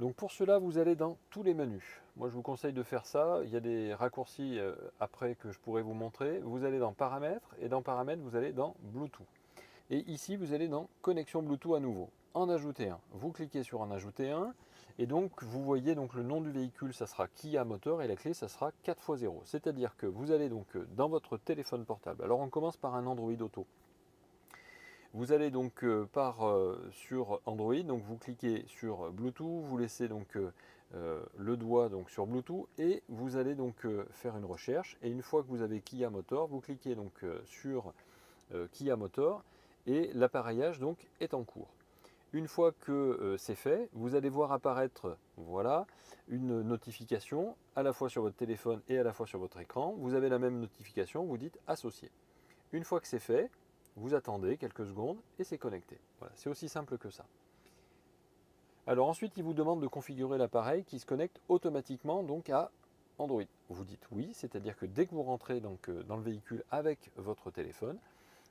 Donc pour cela, vous allez dans tous les menus. Moi, je vous conseille de faire ça. Il y a des raccourcis après que je pourrais vous montrer. Vous allez dans Paramètres et dans Paramètres, vous allez dans Bluetooth. Et ici, vous allez dans Connexion Bluetooth à nouveau. En ajouter un. Vous cliquez sur en ajouter un. Et donc, vous voyez donc le nom du véhicule, ça sera Kia Motor et la clé, ça sera 4x0. C'est-à-dire que vous allez donc dans votre téléphone portable. Alors, on commence par un Android Auto. Vous allez donc sur Android, donc vous cliquez sur Bluetooth, vous laissez donc le doigt donc sur Bluetooth et vous allez donc faire une recherche. Et une fois que vous avez Kia Motor, vous cliquez donc sur Kia Motor et l'appareillage donc est en cours. Une fois que c'est fait, vous allez voir apparaître voilà, une notification à la fois sur votre téléphone et à la fois sur votre écran. Vous avez la même notification, vous dites associer. Une fois que c'est fait, vous attendez quelques secondes et c'est connecté. Voilà, c'est aussi simple que ça. Alors ensuite, il vous demande de configurer l'appareil qui se connecte automatiquement donc à Android. Vous dites oui, c'est-à-dire que dès que vous rentrez donc, dans le véhicule avec votre téléphone,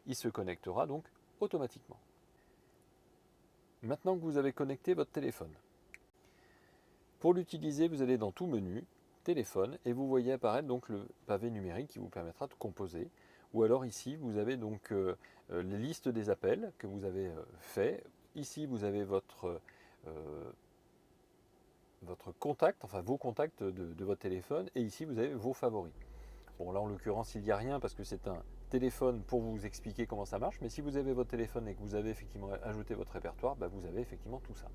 il se connectera donc automatiquement. Maintenant que vous avez connecté votre téléphone, pour l'utiliser, vous allez dans tout menu, téléphone, et vous voyez apparaître donc le pavé numérique qui vous permettra de composer. Ou alors ici, vous avez donc les listes des appels que vous avez faits. Ici, vous avez votre contact, enfin vos contacts de votre téléphone, et ici, vous avez vos favoris. Bon, là, en l'occurrence, il n'y a rien parce que c'est un téléphone pour vous expliquer comment ça marche, mais si vous avez votre téléphone et que vous avez effectivement ajouté votre répertoire, bah, vous avez effectivement tout ça.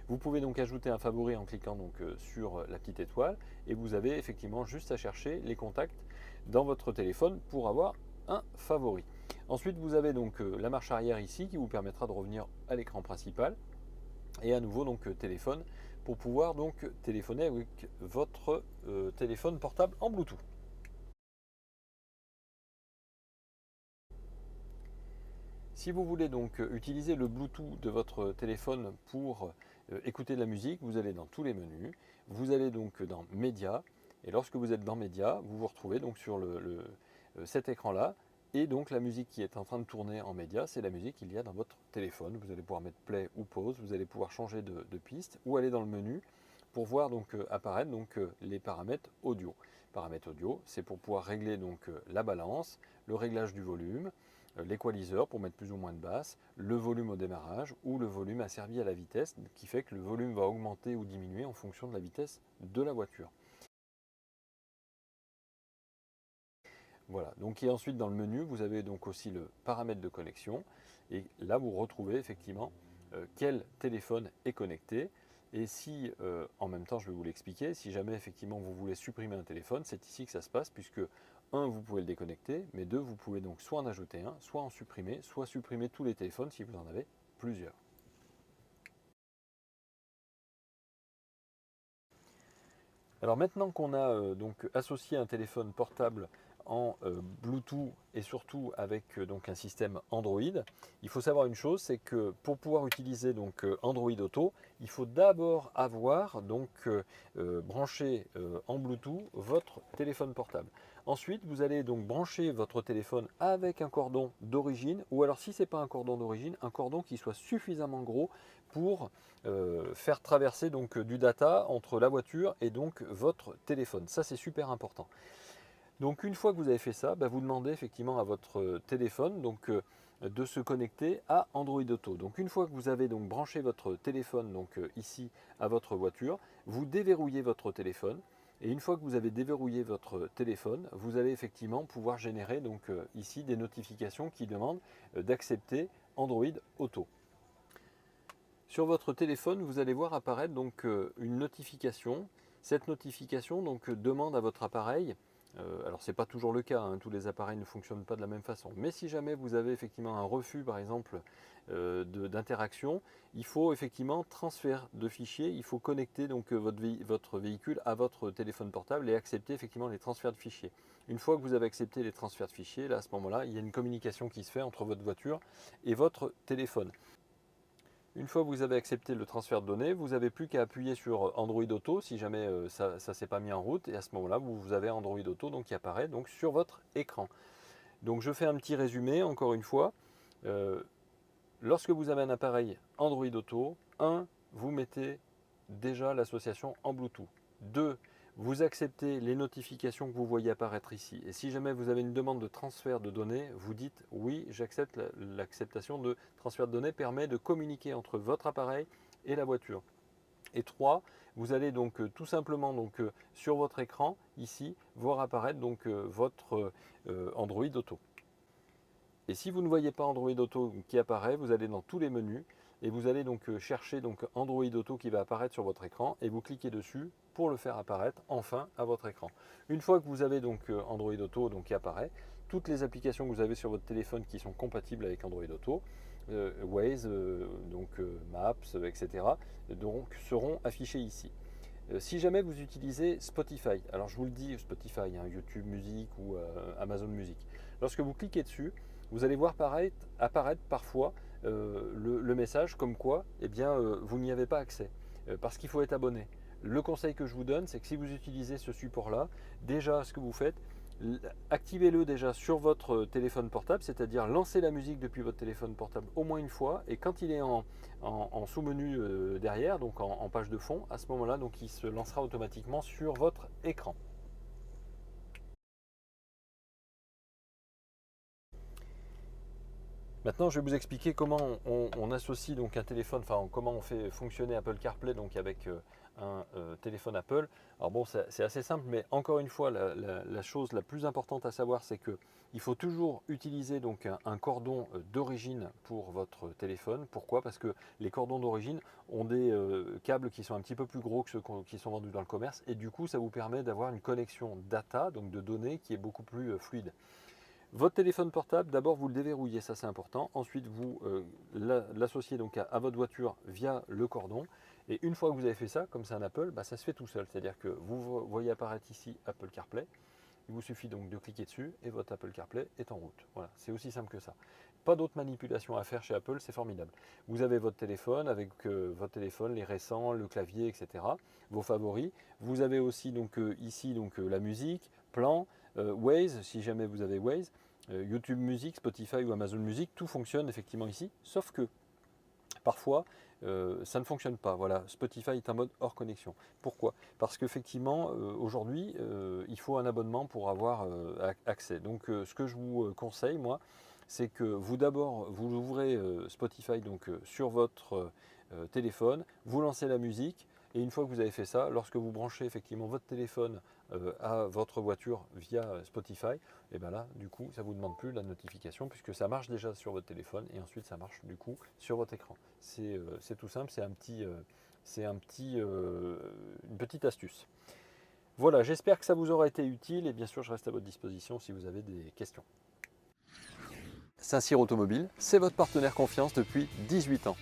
Vous pouvez donc ajouter un favori en cliquant donc sur la petite étoile et vous avez effectivement juste à chercher les contacts dans votre téléphone pour avoir un favori. Ensuite, vous avez donc la marche arrière ici qui vous permettra de revenir à l'écran principal et à nouveau donc téléphone pour pouvoir donc téléphoner avec votre téléphone portable en Bluetooth. Si vous voulez donc utiliser le Bluetooth de votre téléphone pour écouter de la musique, vous allez dans tous les menus, vous allez donc dans Médias, et lorsque vous êtes dans Médias, vous vous retrouvez donc sur cet écran-là, et donc la musique qui est en train de tourner en Médias, c'est la musique qu'il y a dans votre téléphone. Vous allez pouvoir mettre play ou pause, vous allez pouvoir changer de piste, ou aller dans le menu pour voir donc apparaître donc, les paramètres audio. Paramètres audio, c'est pour pouvoir régler donc la balance, le réglage du volume, l'équaliseur pour mettre plus ou moins de basse, le volume au démarrage ou le volume asservi à la vitesse qui fait que le volume va augmenter ou diminuer en fonction de la vitesse de la voiture. Voilà, donc et ensuite dans le menu, vous avez donc aussi le paramètre de connexion et là vous retrouvez effectivement quel téléphone est connecté et si en même temps je vais vous l'expliquer, si jamais effectivement vous voulez supprimer un téléphone, c'est ici que ça se passe puisque un vous pouvez le déconnecter, mais deux vous pouvez donc soit en ajouter un, soit en supprimer, soit supprimer tous les téléphones si vous en avez plusieurs. Alors maintenant qu'on a donc associé un téléphone portable en Bluetooth et surtout avec donc un système Android, il faut savoir une chose, c'est que pour pouvoir utiliser donc Android Auto, il faut d'abord avoir donc branché en Bluetooth votre téléphone portable. Ensuite, vous allez donc brancher votre téléphone avec un cordon d'origine, ou alors si ce n'est pas un cordon d'origine, un cordon qui soit suffisamment gros pour faire traverser donc du data entre la voiture et donc votre téléphone. Ça c'est super important. Donc une fois que vous avez fait ça, bah, vous demandez effectivement à votre téléphone donc, de se connecter à Android Auto. Donc une fois que vous avez donc branché votre téléphone donc, ici à votre voiture, vous déverrouillez votre téléphone. Et une fois que vous avez déverrouillé votre téléphone, vous allez effectivement pouvoir générer donc, ici des notifications qui demandent d'accepter Android Auto. Sur votre téléphone, vous allez voir apparaître donc une notification. Cette notification donc, demande à votre appareil, alors ce n'est pas toujours le cas, hein, tous les appareils ne fonctionnent pas de la même façon, mais si jamais vous avez effectivement un refus par exemple d'interaction, il faut effectivement transfert de fichiers, il faut connecter donc votre véhicule à votre téléphone portable et accepter effectivement les transferts de fichiers. Une fois que vous avez accepté les transferts de fichiers, là à ce moment-là, il y a une communication qui se fait entre votre voiture et votre téléphone. Une fois que vous avez accepté le transfert de données, vous n'avez plus qu'à appuyer sur Android Auto si jamais ça ne s'est pas mis en route. Et à ce moment-là, vous avez Android Auto donc, qui apparaît donc, sur votre écran. Donc je fais un petit résumé encore une fois. Euh, Lorsque vous avez un appareil Android Auto, 1, vous mettez déjà l'association en Bluetooth. 2. Vous acceptez les notifications que vous voyez apparaître ici. Et si jamais vous avez une demande de transfert de données, vous dites oui, j'accepte. L'acceptation de transfert de données permet de communiquer entre votre appareil et la voiture. Et 3, vous allez donc tout simplement sur votre écran ici voir apparaître votre Android Auto. Et si vous ne voyez pas Android Auto qui apparaît, vous allez dans tous les menus et vous allez chercher Android Auto qui va apparaître sur votre écran et vous cliquez dessus pour le faire apparaître enfin à votre écran. Une fois que vous avez Android Auto qui apparaît, toutes les applications que vous avez sur votre téléphone qui sont compatibles avec Android Auto, Waze, Maps, etc., seront affichées ici. Si jamais vous utilisez Spotify, alors je vous le dis, Spotify, YouTube Music ou Amazon Music, lorsque vous cliquez dessus, vous allez voir apparaître parfois le message comme quoi vous n'y avez pas accès, parce qu'il faut être abonné. Le conseil que je vous donne, c'est que si vous utilisez ce support-là, déjà ce que vous faites, activez-le déjà sur votre téléphone portable, c'est-à-dire lancez la musique depuis votre téléphone portable au moins une fois, et quand il est en sous-menu derrière, donc en page de fond, à ce moment-là, il se lancera automatiquement sur votre écran. Maintenant, je vais vous expliquer comment on associe un téléphone, comment on fait fonctionner Apple CarPlay avec un téléphone Apple. Alors bon, c'est assez simple, mais encore une fois, la chose la plus importante à savoir, c'est qu'il faut toujours utiliser un cordon d'origine pour votre téléphone. Pourquoi? Parce que les cordons d'origine ont des câbles qui sont un petit peu plus gros que ceux qui sont vendus dans le commerce, et du coup, ça vous permet d'avoir une connexion data, donc de données, qui est beaucoup plus fluide. Votre téléphone portable, d'abord vous le déverrouillez, ça c'est important. Ensuite vous l'associez à votre voiture via le cordon. Et une fois que vous avez fait ça, comme c'est un Apple, ça se fait tout seul. C'est-à-dire que vous voyez apparaître ici Apple CarPlay. Il vous suffit donc de cliquer dessus et votre Apple CarPlay est en route. Voilà, c'est aussi simple que ça. Pas d'autres manipulations à faire chez Apple, c'est formidable. Vous avez votre téléphone avec les récents, le clavier, etc. Vos favoris. Vous avez aussi ici la musique, plan, Waze, si jamais vous avez Waze, YouTube Music, Spotify ou Amazon Music, tout fonctionne effectivement ici, sauf que parfois ça ne fonctionne pas. Voilà, Spotify est en mode hors connexion. Pourquoi? Parce qu'effectivement aujourd'hui il faut un abonnement pour avoir accès. Donc ce que je vous conseille moi, c'est que vous ouvrez Spotify sur votre téléphone, vous lancez la musique. Et une fois que vous avez fait ça, lorsque vous branchez effectivement votre téléphone à votre voiture via Spotify, et bien là, du coup, ça ne vous demande plus la notification puisque ça marche déjà sur votre téléphone et ensuite ça marche du coup sur votre écran. C'est tout simple, une petite astuce. Voilà, j'espère que ça vous aura été utile et bien sûr, je reste à votre disposition si vous avez des questions. Saint-Cyr Automobile, c'est votre partenaire confiance depuis 18 ans.